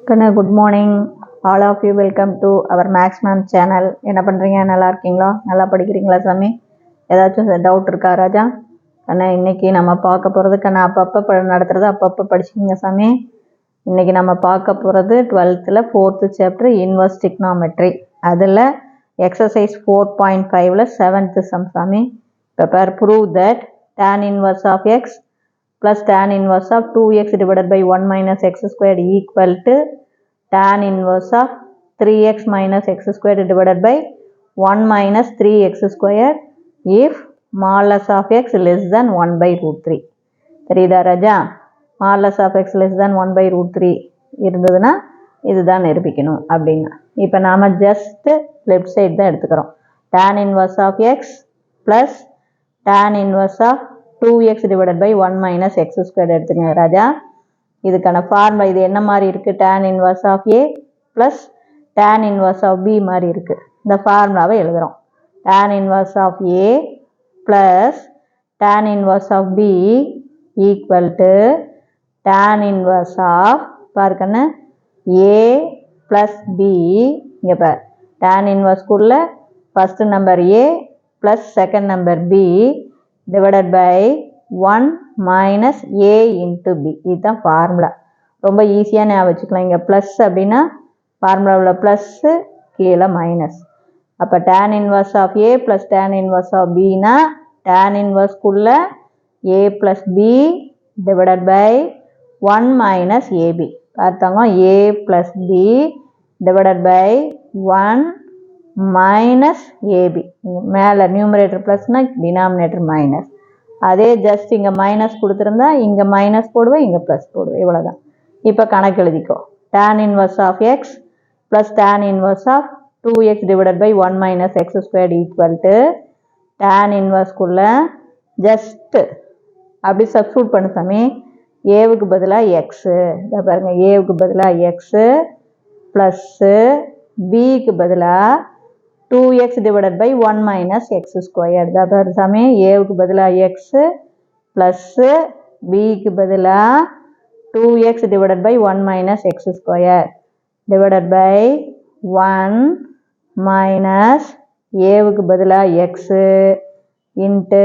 Good morning, all of you. Welcome to our Max Ma'am channel. என்ன பண்ணுறீங்க? நல்லா இருக்கீங்களா? நல்லா படிக்கிறீங்களா சாமி? ஏதாச்சும் டவுட் இருக்கா ராஜா? ஆனால் இன்றைக்கி நம்ம பார்க்க போகிறது அப்பப்போ நடத்துகிறது அப்பப்போ படிச்சுக்கிங்க சாமி. இன்றைக்கி நம்ம பார்க்க போகிறது 12th 4th chapter இன்வர்ஸ் டிக்னாமெட்ரி. அதில் எக்ஸசைஸ் 4.5 7th சம் சாமி. இப்போ prove that tan inverse of x plus tan inverse of 2x divided by 1 minus x squared equal to tan inverse of 3x minus x squared divided by 1 minus 3x squared if modulus of x less than 1 by root 3. தெரியுதா ராஜா? modulus of x less than 1 by root 3 இருந்ததுன்னா இதுதான் நிரூபிக்கணும் அப்படின்னா. இப்போ நாம் just left side தான் எடுத்துக்கிறோம். tan inverse of x plus tan inverse of 2x divided by 1 minus x squared எடுத்துங்க ராஜா. இதுக்கான ஃபார்முலா இது என்ன மாதிரி இருக்குது? tan inverse of a plus tan inverse of b மாதிரி இருக்குது. இந்த ஃபார்முலாவை எழுதுகிறோம். tan inverse of a plus tan inverse of b equal to tan inverse of பாருக்கண்ணு a plus b. இங்கே பார் tan inverseக்குள்ள first number a plus second number b divided by 1 minus a into b. இதுதான் formula. ரொம்ப ஈஸியாக ஞாபகம் வச்சுக்கலாம். இங்கே plus அப்படின்னா ஃபார்முலாவில் plus கீழே மைனஸ். அப்போ tan inverse of a plus tan inverse of bனா tan inverseக்குள்ள a plus b divided by 1 minus ab. பார்த்தாங்க a plus b divided by 1 minus ab. மேலே நியூமரேட்டர் ப்ளஸ்னா டினாமினேட்டர் மைனஸ். அதே ஜஸ்ட் இங்கே மைனஸ் கொடுத்துருந்தா இங்கே மைனஸ் போடுவேன், இங்கே ப்ளஸ் போடுவேன். இவ்வளோதான். இப்போ கணக்கு எழுதிக்கோ. tan inverse of x plus tan inverse of 2x divided by 1 minus x squared equal to tan inverseக்குள்ள ஜஸ்ட்டு அப்படி சப்ஸ்டியூட் பண்ணு சாமி. ஏவுக்கு பதிலாக எக்ஸு, இதை பாருங்கள், ஏவுக்கு பதிலாக எக்ஸு ப்ளஸ்ஸு பிக்கு பதிலாக 2x divided by 1 minus x squared. இதை பாரு சாமி, ஏவுக்கு பதிலாக எக்ஸு ப்ளஸ்ஸு பிக்கு பதிலாக 2x divided by 1 minus x squared divided by 1 minus ஏவுக்கு பதிலாக எக்ஸு இன்ட்டு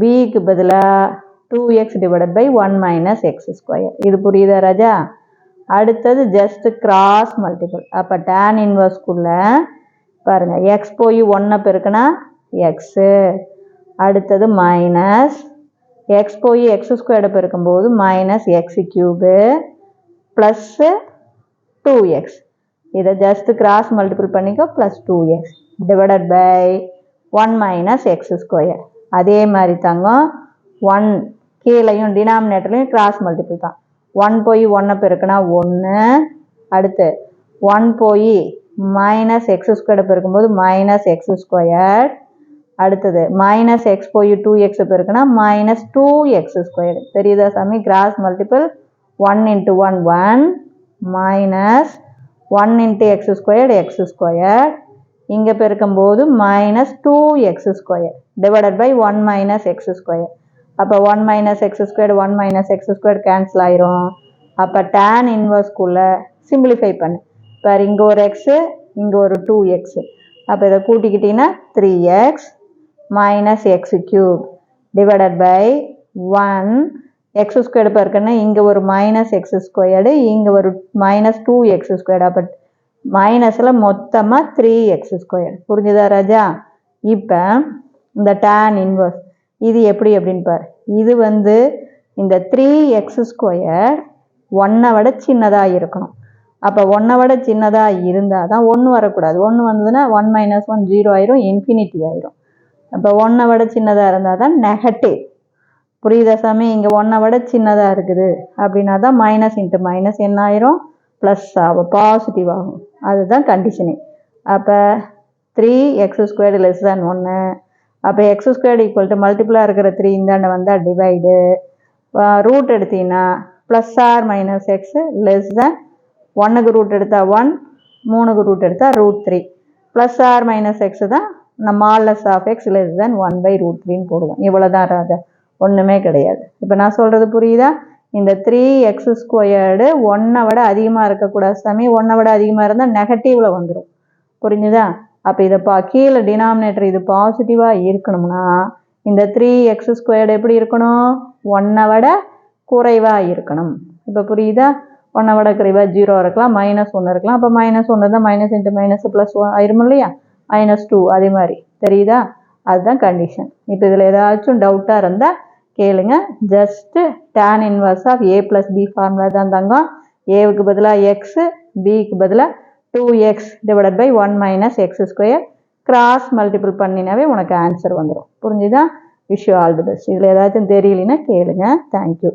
பிக்கு பதிலாக 2x divided by 1 minus x squared. இது புரியுதா ராஜா? அடுத்தது ஜஸ்ட் கிராஸ் மல்டிபிள். அப்போ tan இன்வர்ஸ்க்குள்ள பாருங்கள், எக்ஸ் போய் 1 பெருக்குனா எக்ஸு, அடுத்தது மைனஸ் எக்ஸ் போய் எக்ஸ் ஸ்கொயர்டை பெருக்கும்போது minus x cube plus 2x. இதை ஜஸ்ட் கிராஸ் மல்டிபிள் பண்ணிக்கோ, plus 2x divided by 1 minus x square. அதே மாதிரி தாங்க 1 கீழையும் டினாமினேட்டர்லையும் கிராஸ் மல்டிபிள் தான். 1 போய் 1 பெருக்குனா 1, அடுத்து 1 போய் மைனஸ் எக்ஸ் ஸ்கொயர்டை பெருக்கும்போது மைனஸ் எக்ஸ் ஸ்கொயர், அடுத்தது மைனஸ் எக்ஸ் போய் 2x பெருக்குனா மைனஸ் 2x ஸ்கொயர். தெரியுதா சாமி? Cross multiple 1 into 1 1 minus 1 into x square, இங்கே பெருக்கும்போது minus 2x square divided by 1 minus x square. அப்போ 1 minus x square 1 minus x square cancel ஆயிரும். அப்போ tan இன்வர்ஸ்க்குள்ள சிம்பிளிஃபை பண்ணு. பாரு, இங்கே ஒரு எக்ஸு இங்கே ஒரு 2x. அப்போ இதை கூட்டிக்கிட்டிங்கன்னா 3x minus x cube divided by 1 x squared பாருக்குன்னா இங்கே ஒரு மைனஸ் எக்ஸ் ஸ்கொயர்டு, இங்கே ஒரு மைனஸ் 2x ஸ்கொயர்டு. அப்போ மைனஸில் மொத்தமாக 3x ஸ்கொயர். புரிஞ்சுதா ராஜா? இப்போ இந்த tan இன்வர்ஸ் இது எப்படி அப்படின்னு பாரு. இது இந்த 3x ஸ்கொயர் 1 விட சின்னதாக இருக்கணும். அப்போ 1 விட சின்னதாக இருந்தால் தான் 1 வரக்கூடாது. 1 வந்ததுன்னா 1 மைனஸ் 1 0 ஆயிரும், இன்ஃபினிட்டி ஆயிரும். அப்போ 1 விட சின்னதாக இருந்தால் தான் நெகட்டிவ். புரியுதா சாமி? இங்கே 1 விட சின்னதாக இருக்குது அப்படின்னா தான் மைனஸ் இன்ட்டு மைனஸ் என்ன ஆயிரும், ப்ளஸ் ஆகும், பாசிட்டிவ் ஆகும். அதுதான் கண்டிஷனு. அப்போ 3x ஸ்கொயர்டு லெஸ் தேன் 1. அப்போ எக்ஸ் ஸ்கொயர்டு ஈக்குவல் டு மல்டிபிளாக இருக்கிற 3 இந்தாண்ட வந்தால் டிவைடு, ரூட் எடுத்தீங்கன்னா plus or minus x less than 1க்கு ரூட் எடுத்தால் 1, 3க்கு ரூட் எடுத்தால் root 3. Plus or minus x தான் நம்ம modulus of x less than 1 by root 3ன்னு போடுவோம். இவ்வளோ தான் ராஜா, ஒன்றுமே கிடையாது. இப்போ நான் சொல்கிறது புரியுதா? இந்த 3x² 1 விட அதிகமாக இருக்கக்கூடாது சாமி. 1 விட அதிகமாக இருந்தால் நெகட்டிவில் வந்துடும். புரிஞ்சுதா? அப்போ இதை கீழே டினாமினேட்டர் இது பாசிட்டிவாக இருக்கணும்னா இந்த 3x² எப்படி இருக்கணும்? 1 விட குறைவாக இருக்கணும். இப்போ புரியுதா? 1 விட குறைவாக 0 இருக்கலாம், -1 இருக்கலாம். அப்போ -1 தான் மைனஸ் இன்ட்டு மைனஸ் ப்ளஸ் ஆயிரும் இல்லையா? -2 அதே மாதிரி. தெரியுதா? அதுதான் கண்டிஷன். இப்போ இதில் ஏதாச்சும் டவுட்டாக இருந்தால் கேளுங்க. Just tan inverse of a + b formula தான் தங்கம். ஏவுக்கு பதிலாக எக்ஸு, பிக்கு பதிலாக 2x / 1 - x² கிராஸ் மல்டிபிள் பண்ணினாவே உனக்கு ஆன்சர் வந்துடும். புரிஞ்சுதா? Wish you all the best. இதில் ஏதாச்சும் தெரியலனா கேளுங்க. தேங்க்யூ.